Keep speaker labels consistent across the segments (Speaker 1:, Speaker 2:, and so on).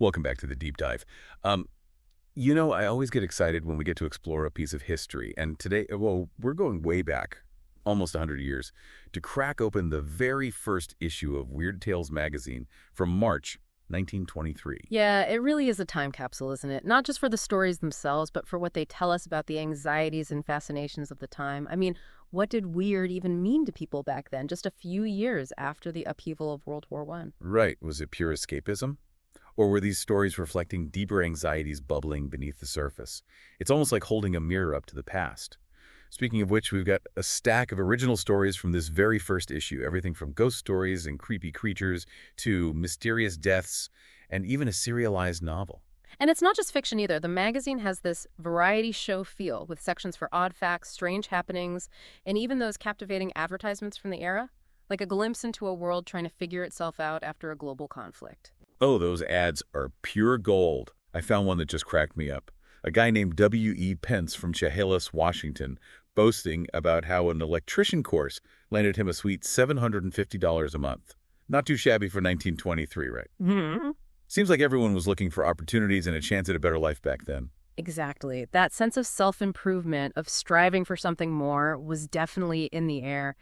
Speaker 1: Welcome back to the deep dive. I always get excited when we get to explore a piece of history. And today, well, we're going way back, almost 100 years, to crack open the very first issue of Weird Tales magazine from March 1923.
Speaker 2: Yeah, it really is a time capsule, isn't it? Not just for the stories themselves, but for what they tell us about the anxieties and fascinations of the time. I mean, what did weird even mean to people back then, just a few years after the upheaval of World War I?
Speaker 1: Right. Was it pure escapism? Or were these stories reflecting deeper anxieties bubbling beneath the surface? It's almost like holding a mirror up to the past. Speaking of which, we've got a stack of original stories from this very first issue, everything from ghost stories and creepy creatures to mysterious deaths and even a serialized novel.
Speaker 2: And it's not just fiction either. The magazine has this variety show feel with sections for odd facts, strange happenings, and even those captivating advertisements from the era, like a glimpse into a world trying to figure itself out after a global conflict.
Speaker 1: Oh, those ads are pure gold. I found one that just cracked me up. A guy named W.E. Pence from Chehalis, Washington, boasting about how an electrician course landed him a sweet $750 a month. Not too shabby for 1923, right?
Speaker 2: Hmm.
Speaker 1: Seems like everyone was looking for opportunities and a chance at a better life back then.
Speaker 2: Exactly. That sense of self-improvement, of striving for something more, was definitely in the air.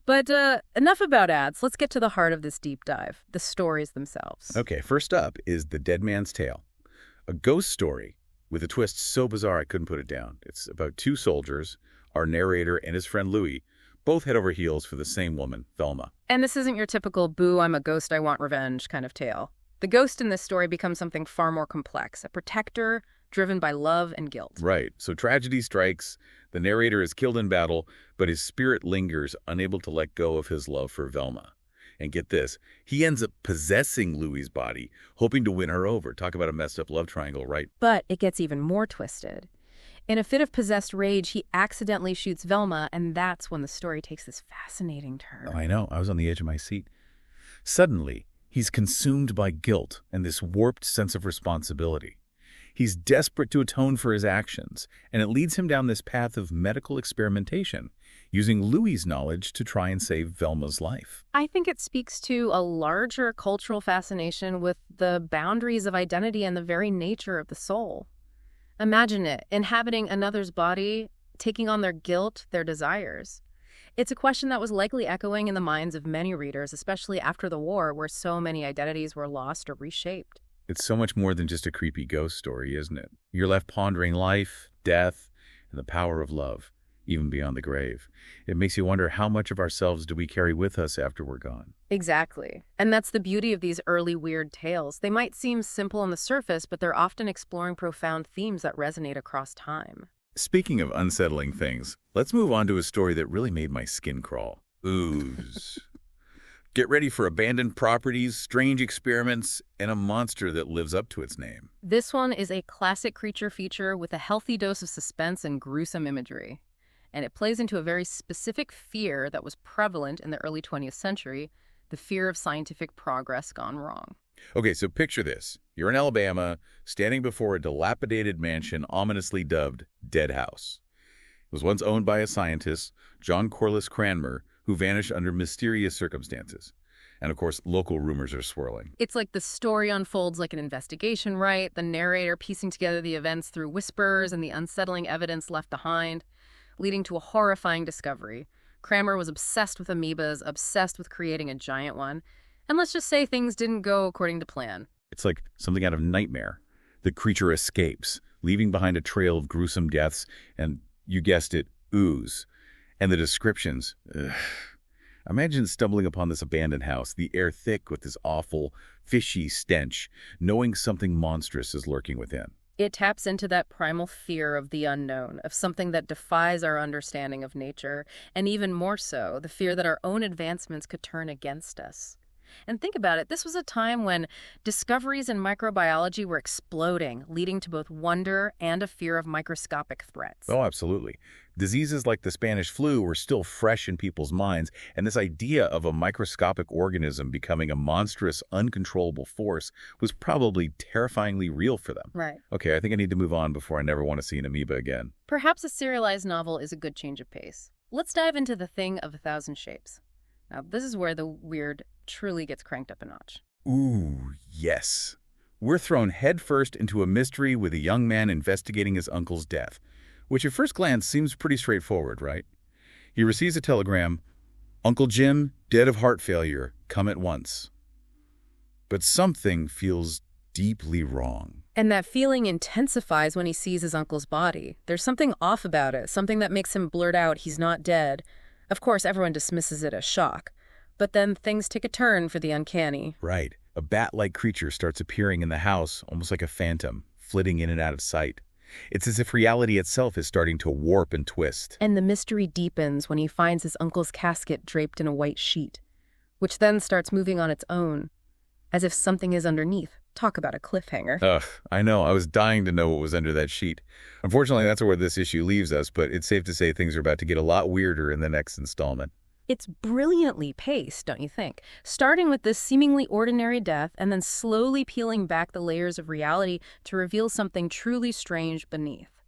Speaker 2: But enough about ads. Let's get to the heart of this deep dive, the stories themselves.
Speaker 1: Okay, first up is The Dead Man's Tale, a ghost story with a twist so bizarre I couldn't put it down. It's about two soldiers, our narrator and his friend Louis, both head over heels for the same woman, Velma.
Speaker 2: And this isn't your typical boo, I'm a ghost, I want revenge kind of tale. The ghost in this story becomes something far more complex, a protector driven by love and guilt.
Speaker 1: Right, so tragedy strikes, the narrator is killed in battle, but his spirit lingers, unable to let go of his love for Velma. And get this, he ends up possessing Louis's body, hoping to win her over. Talk about a messed up love triangle, right?
Speaker 2: But it gets even more twisted. In a fit of possessed rage, he accidentally shoots Velma, and that's when the story takes this fascinating turn.
Speaker 1: Oh, I know, I was on the edge of my seat. Suddenly, he's consumed by guilt and this warped sense of responsibility. He's desperate to atone for his actions, and it leads him down this path of medical experimentation, using Louis's knowledge to try and save Velma's life.
Speaker 2: I think it speaks to a larger cultural fascination with the boundaries of identity and the very nature of the soul. Imagine it, inhabiting another's body, taking on their guilt, their desires. It's a question that was likely echoing in the minds of many readers, especially after the war, where so many identities were lost or reshaped.
Speaker 1: It's so much more than just a creepy ghost story, isn't it? You're left pondering life, death, and the power of love, even beyond the grave. It makes you wonder, how much of ourselves do we carry with us after we're gone?
Speaker 2: Exactly. And that's the beauty of these early weird tales. They might seem simple on the surface, but they're often exploring profound themes that resonate across time.
Speaker 1: Speaking of unsettling things, let's move on to a story that really made my skin crawl. Ooze. Get ready for abandoned properties, strange experiments, and a monster that lives up to its name.
Speaker 2: This one is a classic creature feature with a healthy dose of suspense and gruesome imagery. And it plays into a very specific fear that was prevalent in the early 20th century, the fear of scientific progress gone wrong.
Speaker 1: Okay, so picture this. You're in Alabama, standing before a dilapidated mansion ominously dubbed Dead House. It was once owned by a scientist, John Corliss Cranmer, who vanished under mysterious circumstances. And of course, local rumors are swirling.
Speaker 2: It's like the story unfolds like an investigation, right? The narrator piecing together the events through whispers and the unsettling evidence left behind, leading to a horrifying discovery. Cranmer was obsessed with amoebas, obsessed with creating a giant one. And let's just say things didn't go according to plan.
Speaker 1: It's like something out of Nightmare. The creature escapes, leaving behind a trail of gruesome deaths and, you guessed it, ooze. And the descriptions. Ugh. Imagine stumbling upon this abandoned house, the air thick with this awful, fishy stench, knowing something monstrous is lurking within.
Speaker 2: It taps into that primal fear of the unknown, of something that defies our understanding of nature, and even more so, the fear that our own advancements could turn against us. And think about it, this was a time when discoveries in microbiology were exploding, leading to both wonder and a fear of microscopic threats.
Speaker 1: Oh, absolutely. Diseases like the Spanish flu were still fresh in people's minds, and this idea of a microscopic organism becoming a monstrous, uncontrollable force was probably terrifyingly real for them.
Speaker 2: Right.
Speaker 1: Okay, I think I need to move on before I never want to see an amoeba again.
Speaker 2: Perhaps a serialized novel is a good change of pace. Let's dive into The Thing of a Thousand Shapes. Now, this is where the weird truly gets cranked up a notch.
Speaker 1: Ooh, yes. We're thrown headfirst into a mystery with a young man investigating his uncle's death, which at first glance seems pretty straightforward, right? He receives a telegram, "Uncle Jim, dead of heart failure, come at once." But something feels deeply wrong.
Speaker 2: And that feeling intensifies when he sees his uncle's body. There's something off about it, something that makes him blurt out he's not dead. Of course, everyone dismisses it as shock. But then things take a turn for the uncanny.
Speaker 1: Right. A bat-like creature starts appearing in the house, almost like a phantom, flitting in and out of sight. It's as if reality itself is starting to warp and twist.
Speaker 2: And the mystery deepens when he finds his uncle's casket draped in a white sheet, which then starts moving on its own, as if something is underneath. Talk about a cliffhanger.
Speaker 1: Ugh, I know. I was dying to know what was under that sheet. Unfortunately, that's where this issue leaves us, but it's safe to say things are about to get a lot weirder in the next installment.
Speaker 2: It's brilliantly paced, don't you think? Starting with this seemingly ordinary death and then slowly peeling back the layers of reality to reveal something truly strange beneath.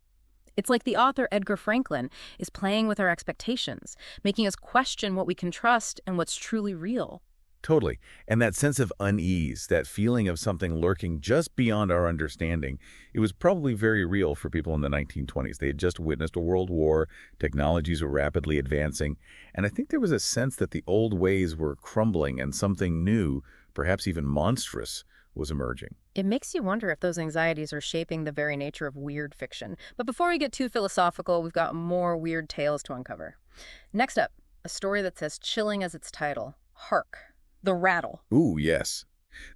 Speaker 2: It's like the author Edgar Franklin is playing with our expectations, making us question what we can trust and what's truly real.
Speaker 1: Totally. And that sense of unease, that feeling of something lurking just beyond our understanding, it was probably very real for people in the 1920s. They had just witnessed a world war, technologies were rapidly advancing, and I think there was a sense that the old ways were crumbling and something new, perhaps even monstrous, was emerging.
Speaker 2: It makes you wonder if those anxieties are shaping the very nature of weird fiction. But before we get too philosophical, we've got more weird tales to uncover. Next up, a story that's as chilling as its title, Hark! The Rattle.
Speaker 1: Ooh, yes.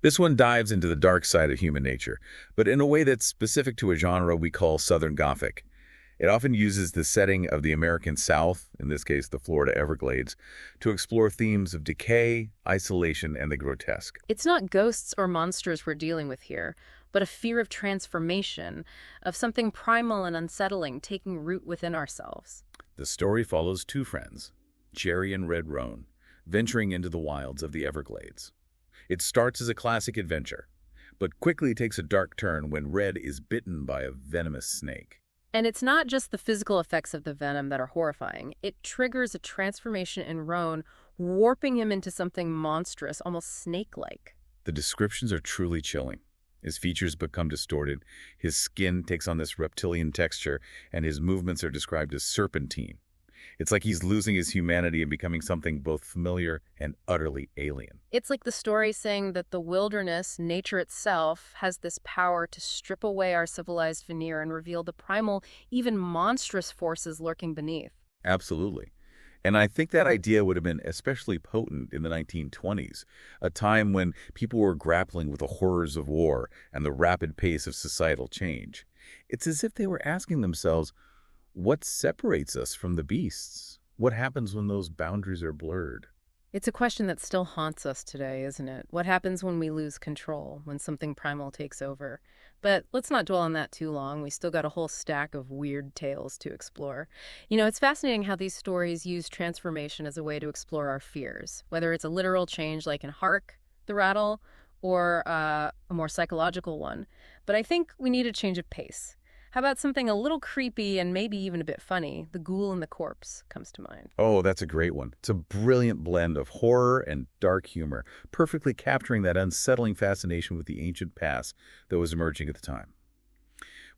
Speaker 1: This one dives into the dark side of human nature, but in a way that's specific to a genre we call Southern Gothic. It often uses the setting of the American South, in this case the Florida Everglades, to explore themes of decay, isolation, and the grotesque.
Speaker 2: It's not ghosts or monsters we're dealing with here, but a fear of transformation, of something primal and unsettling taking root within ourselves.
Speaker 1: The story follows two friends, Jerry and Red Roan, venturing into the wilds of the Everglades. It starts as a classic adventure, but quickly takes a dark turn when Red is bitten by a venomous snake.
Speaker 2: And it's not just the physical effects of the venom that are horrifying. It triggers a transformation in Roan, warping him into something monstrous, almost snake-like.
Speaker 1: The descriptions are truly chilling. His features become distorted, his skin takes on this reptilian texture, and his movements are described as serpentine. It's like he's losing his humanity and becoming something both familiar and utterly alien.
Speaker 2: It's like the story saying that the wilderness, nature itself, has this power to strip away our civilized veneer and reveal the primal, even monstrous forces lurking beneath.
Speaker 1: Absolutely. And I think that idea would have been especially potent in the 1920s, a time when people were grappling with the horrors of war and the rapid pace of societal change. It's as if they were asking themselves, what separates us from the beasts? What happens when those boundaries are blurred?
Speaker 2: It's a question that still haunts us today, isn't it? What happens when we lose control, when something primal takes over? But let's not dwell on that too long. We still got a whole stack of weird tales to explore. You know, it's fascinating how these stories use transformation as a way to explore our fears, whether it's a literal change like in Hark! The Rattle, or a more psychological one. But I think we need a change of pace. How about something a little creepy and maybe even a bit funny? The Ghoul and the Corpse comes to mind.
Speaker 1: Oh, that's a great one. It's a brilliant blend of horror and dark humor, perfectly capturing that unsettling fascination with the ancient past that was emerging at the time.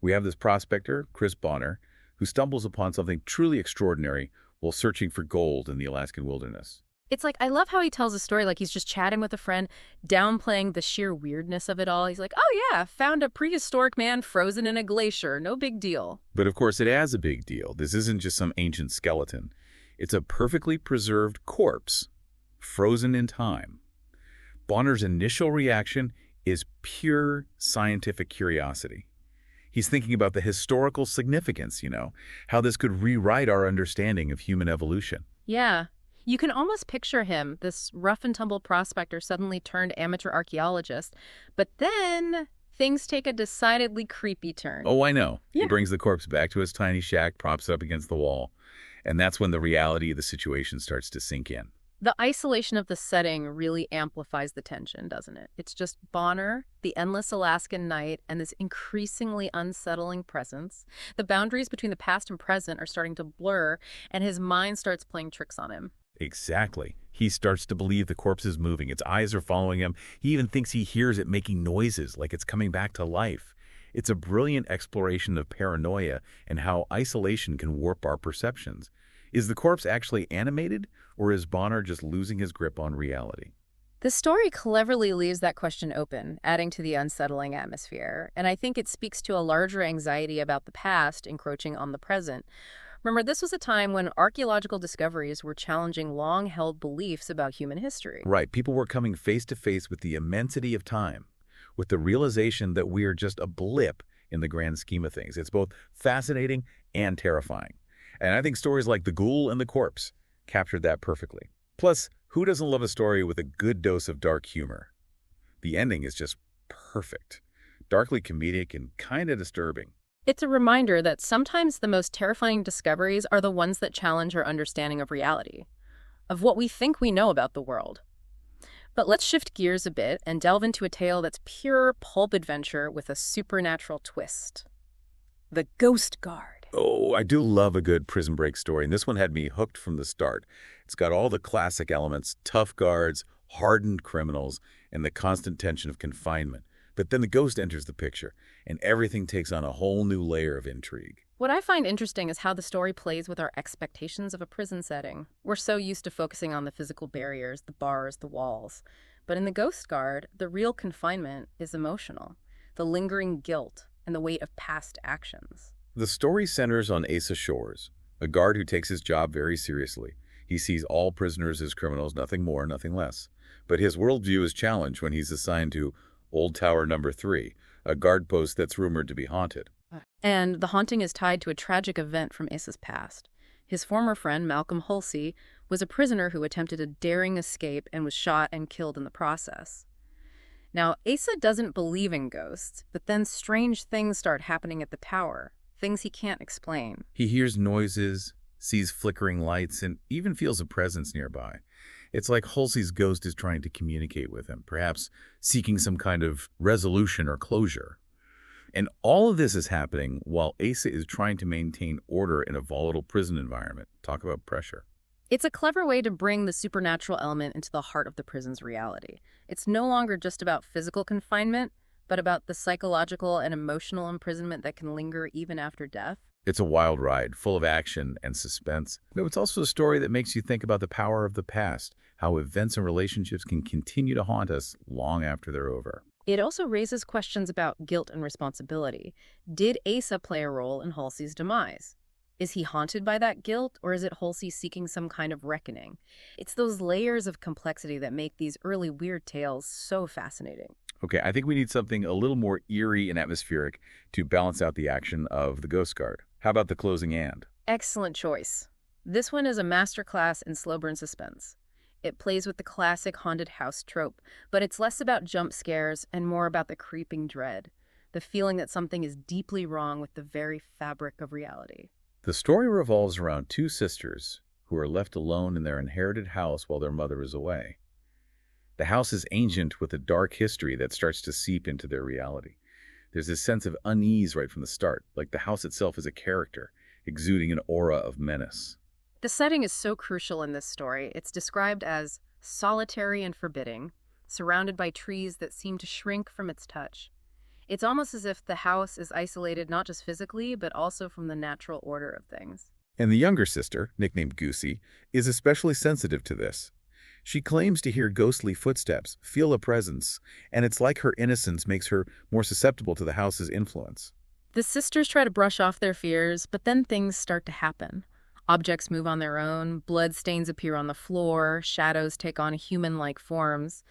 Speaker 1: We have this prospector, Chris Bonner, who stumbles upon something truly extraordinary while searching for gold in the Alaskan wilderness.
Speaker 2: It's like, I love how he tells a story like he's just chatting with a friend, downplaying the sheer weirdness of it all. He's like, oh yeah, found a prehistoric man frozen in a glacier. No big deal.
Speaker 1: But of course, it has a big deal. This isn't just some ancient skeleton. It's a perfectly preserved corpse, frozen in time. Bonner's initial reaction is pure scientific curiosity. He's thinking about the historical significance, how this could rewrite our understanding of human evolution.
Speaker 2: Yeah. You can almost picture him, this rough-and-tumble prospector suddenly turned amateur archaeologist. But then things take a decidedly creepy turn.
Speaker 1: Oh, I know.
Speaker 2: Yeah.
Speaker 1: He brings the corpse back to his tiny shack, props it up against the wall. And that's when the reality of the situation starts to sink in.
Speaker 2: The isolation of the setting really amplifies the tension, doesn't it? It's just Bonner, the endless Alaskan night, and this increasingly unsettling presence. The boundaries between the past and present are starting to blur, and his mind starts playing tricks on him.
Speaker 1: Exactly. He starts to believe the corpse is moving. Its eyes are following him. He even thinks he hears it making noises, like it's coming back to life. It's a brilliant exploration of paranoia and how isolation can warp our perceptions. Is the corpse actually animated, or is Bonner just losing his grip on reality?
Speaker 2: The story cleverly leaves that question open, adding to the unsettling atmosphere, and I think it speaks to a larger anxiety about the past encroaching on the present. Remember, this was a time when archaeological discoveries were challenging long-held beliefs about human history.
Speaker 1: Right, people were coming face to face with the immensity of time, with the realization that we are just a blip in the grand scheme of things. It's both fascinating and terrifying. And I think stories like The Ghoul and the Corpse captured that perfectly. Plus, who doesn't love a story with a good dose of dark humor? The ending is just perfect. Darkly comedic and kind of disturbing.
Speaker 2: It's a reminder that sometimes the most terrifying discoveries are the ones that challenge our understanding of reality, of what we think we know about the world. But let's shift gears a bit and delve into a tale that's pure pulp adventure with a supernatural twist. The Ghost Guard.
Speaker 1: Oh, I do love a good Prison Break story, and this one had me hooked from the start. It's got all the classic elements, tough guards, hardened criminals, and the constant tension of confinement. But then the ghost enters the picture, and everything takes on a whole new layer of intrigue.
Speaker 2: What I find interesting is how the story plays with our expectations of a prison setting. We're so used to focusing on the physical barriers, the bars, the walls. But in The Ghost Guard, the real confinement is emotional, the lingering guilt, and the weight of past actions.
Speaker 1: The story centers on Asa Shores, a guard who takes his job very seriously. He sees all prisoners as criminals, nothing more, nothing less. But his worldview is challenged when he's assigned to Old Tower Number 3, a guard post that's rumored to be haunted.
Speaker 2: And the haunting is tied to a tragic event from Asa's past. His former friend, Malcolm Halsey, was a prisoner who attempted a daring escape and was shot and killed in the process. Now, Asa doesn't believe in ghosts, but then strange things start happening at the tower, things he can't explain.
Speaker 1: He hears noises, sees flickering lights, and even feels a presence nearby. It's like Halsey's ghost is trying to communicate with him, perhaps seeking some kind of resolution or closure. And all of this is happening while Asa is trying to maintain order in a volatile prison environment. Talk about pressure.
Speaker 2: It's a clever way to bring the supernatural element into the heart of the prison's reality. It's no longer just about physical confinement, but about the psychological and emotional imprisonment that can linger even after death.
Speaker 1: It's a wild ride, full of action and suspense. But it's also a story that makes you think about the power of the past, how events and relationships can continue to haunt us long after they're over.
Speaker 2: It also raises questions about guilt and responsibility. Did Asa play a role in Halsey's demise? Is he haunted by that guilt, or is it Halsey seeking some kind of reckoning? It's those layers of complexity that make these early weird tales so fascinating.
Speaker 1: Okay, I think we need something a little more eerie and atmospheric to balance out the action of The Ghost Guard. How about The Closing And?
Speaker 2: Excellent choice. This one is a masterclass in slow burn suspense. It plays with the classic haunted house trope, but it's less about jump scares and more about the creeping dread, the feeling that something is deeply wrong with the very fabric of reality.
Speaker 1: The story revolves around two sisters who are left alone in their inherited house while their mother is away. The house is ancient with a dark history that starts to seep into their reality. There's this sense of unease right from the start, like the house itself is a character, exuding an aura of menace.
Speaker 2: The setting is so crucial in this story. It's described as solitary and forbidding, surrounded by trees that seem to shrink from its touch. It's almost as if the house is isolated not just physically, but also from the natural order of things.
Speaker 1: And the younger sister, nicknamed Goosey, is especially sensitive to this. She claims to hear ghostly footsteps, feel a presence, and it's like her innocence makes her more susceptible to the house's influence.
Speaker 2: The sisters try to brush off their fears, but then things start to happen. Objects move on their own, blood stains appear on the floor, shadows take on human-like forms.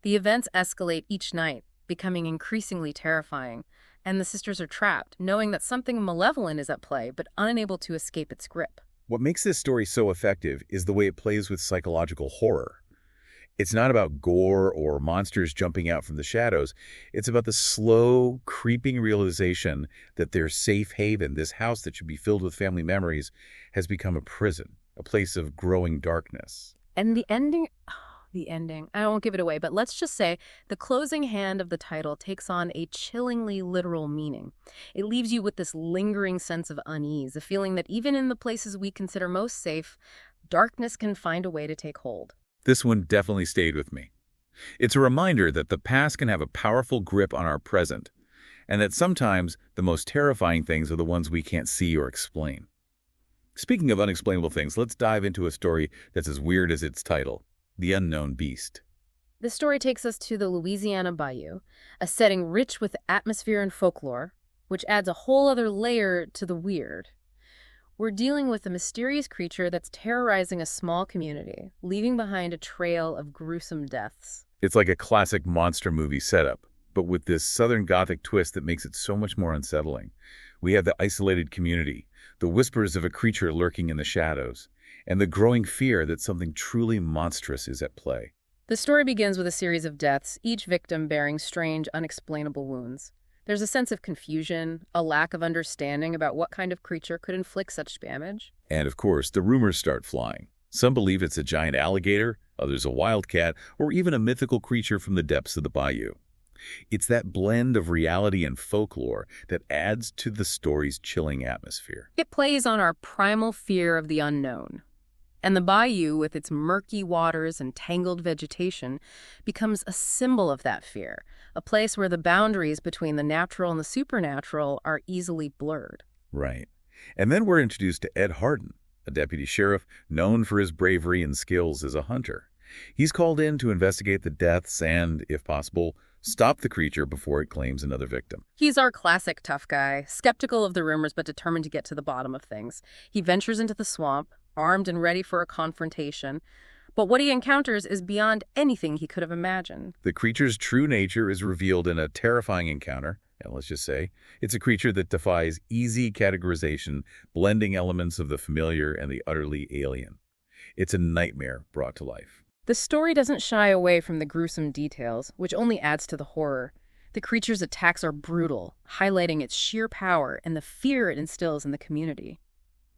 Speaker 2: The events escalate each night, becoming increasingly terrifying, and the sisters are trapped, knowing that something malevolent is at play, but unable to escape its grip.
Speaker 1: What makes this story so effective is the way it plays with psychological horror. It's not about gore or monsters jumping out from the shadows. It's about the slow, creeping realization that their safe haven, this house that should be filled with family memories, has become a prison, a place of growing darkness.
Speaker 2: And the ending, I won't give it away, but let's just say the closing hand of the title takes on a chillingly literal meaning. It leaves you with this lingering sense of unease, a feeling that even in the places we consider most safe, darkness can find a way to take hold.
Speaker 1: This one definitely stayed with me. It's a reminder that the past can have a powerful grip on our present, and that sometimes the most terrifying things are the ones we can't see or explain. Speaking of unexplainable things, let's dive into a story that's as weird as its title, The Unknown Beast.
Speaker 2: This story takes us to the Louisiana Bayou, a setting rich with atmosphere and folklore, which adds a whole other layer to the weird. We're dealing with a mysterious creature that's terrorizing a small community, leaving behind a trail of gruesome deaths.
Speaker 1: It's like a classic monster movie setup, but with this Southern Gothic twist that makes it so much more unsettling. We have the isolated community, the whispers of a creature lurking in the shadows, and the growing fear that something truly monstrous is at play.
Speaker 2: The story begins with a series of deaths, each victim bearing strange, unexplainable wounds. There's a sense of confusion, a lack of understanding about what kind of creature could inflict such damage.
Speaker 1: And of course, the rumors start flying. Some believe it's a giant alligator, others a wildcat, or even a mythical creature from the depths of the bayou. It's that blend of reality and folklore that adds to the story's chilling atmosphere.
Speaker 2: It plays on our primal fear of the unknown. And the bayou, with its murky waters and tangled vegetation, becomes a symbol of that fear, a place where the boundaries between the natural and the supernatural are easily blurred.
Speaker 1: Right. And then we're introduced to Ed Hardin, a deputy sheriff known for his bravery and skills as a hunter. He's called in to investigate the deaths and, if possible, stop the creature before it claims another victim.
Speaker 2: He's our classic tough guy, skeptical of the rumors but determined to get to the bottom of things. He ventures into the swamp, armed and ready for a confrontation, but what he encounters is beyond anything he could have imagined.
Speaker 1: The creature's true nature is revealed in a terrifying encounter, and let's just say, it's a creature that defies easy categorization, blending elements of the familiar and the utterly alien. It's a nightmare brought to life.
Speaker 2: The story doesn't shy away from the gruesome details, which only adds to the horror. The creature's attacks are brutal, highlighting its sheer power and the fear it instills in the community.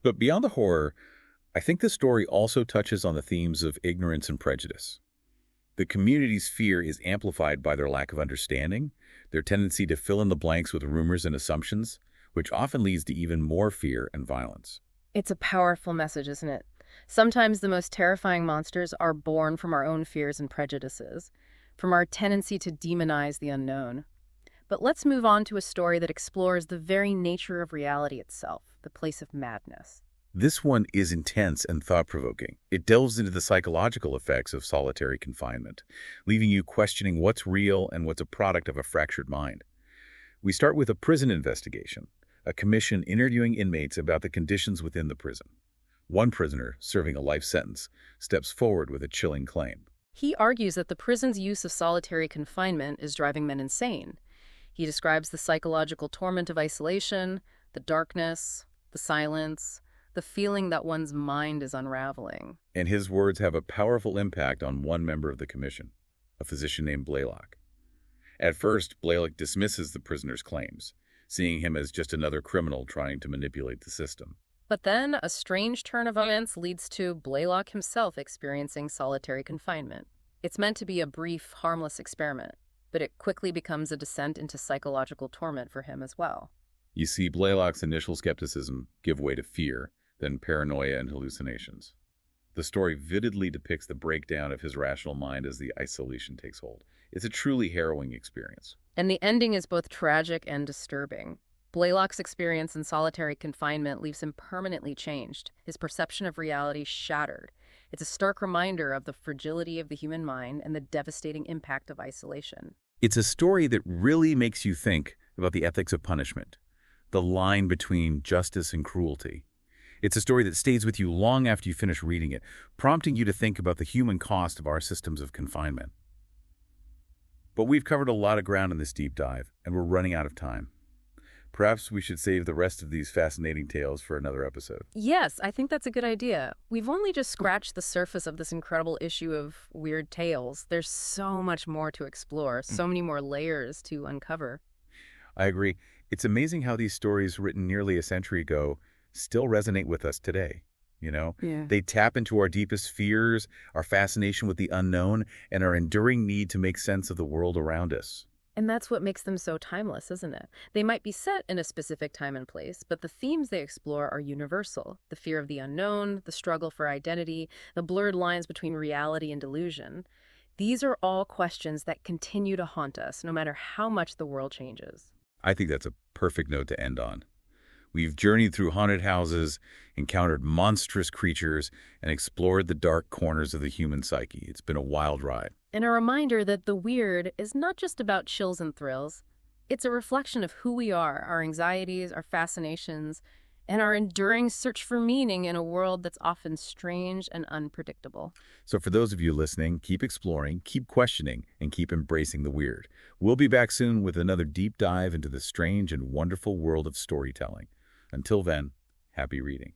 Speaker 1: But beyond the horror, I think the story also touches on the themes of ignorance and prejudice. The community's fear is amplified by their lack of understanding, their tendency to fill in the blanks with rumors and assumptions, which often leads to even more fear and violence.
Speaker 2: It's a powerful message, isn't it? Sometimes the most terrifying monsters are born from our own fears and prejudices, from our tendency to demonize the unknown. But let's move on to a story that explores the very nature of reality itself, the place of madness.
Speaker 1: This one is intense and thought-provoking. It delves into the psychological effects of solitary confinement, leaving you questioning what's real and what's a product of a fractured mind. We start with a prison investigation, a commission interviewing inmates about the conditions within the prison. One prisoner, serving a life sentence, steps forward with a chilling claim.
Speaker 2: He argues that the prison's use of solitary confinement is driving men insane. He describes the psychological torment of isolation, the darkness, the silence, the feeling that one's mind is unraveling.
Speaker 1: And his words have a powerful impact on one member of the commission, a physician named Blaylock. At first, Blaylock dismisses the prisoner's claims, seeing him as just another criminal trying to manipulate the system.
Speaker 2: But then a strange turn of events leads to Blaylock himself experiencing solitary confinement. It's meant to be a brief, harmless experiment, but it quickly becomes a descent into psychological torment for him as well.
Speaker 1: You see Blaylock's initial skepticism give way to fear, then paranoia and hallucinations. The story vividly depicts the breakdown of his rational mind as the isolation takes hold. It's a truly harrowing experience.
Speaker 2: And the ending is both tragic and disturbing. Blaylock's experience in solitary confinement leaves him permanently changed, his perception of reality shattered. It's a stark reminder of the fragility of the human mind and the devastating impact of isolation.
Speaker 1: It's a story that really makes you think about the ethics of punishment, the line between justice and cruelty. It's a story that stays with you long after you finish reading it, prompting you to think about the human cost of our systems of confinement. But we've covered a lot of ground in this deep dive, and we're running out of time. Perhaps we should save the rest of these fascinating tales for another episode.
Speaker 2: Yes, I think that's a good idea. We've only just scratched the surface of this incredible issue of weird tales. There's so much more to explore, so many more layers to uncover.
Speaker 1: I agree. It's amazing how these stories written nearly a century ago still resonate with us today.
Speaker 2: Yeah.
Speaker 1: They tap into our deepest fears, our fascination with the unknown, and our enduring need to make sense of the world around us.
Speaker 2: And that's what makes them so timeless, isn't it? They might be set in a specific time and place, but the themes they explore are universal. The fear of the unknown, the struggle for identity, the blurred lines between reality and delusion. These are all questions that continue to haunt us, no matter how much the world changes.
Speaker 1: I think that's a perfect note to end on. We've journeyed through haunted houses, encountered monstrous creatures, and explored the dark corners of the human psyche. It's been a wild ride.
Speaker 2: And a reminder that the weird is not just about chills and thrills. It's a reflection of who we are, our anxieties, our fascinations, and our enduring search for meaning in a world that's often strange and unpredictable.
Speaker 1: So for those of you listening, keep exploring, keep questioning, and keep embracing the weird. We'll be back soon with another deep dive into the strange and wonderful world of storytelling. Until then, happy reading.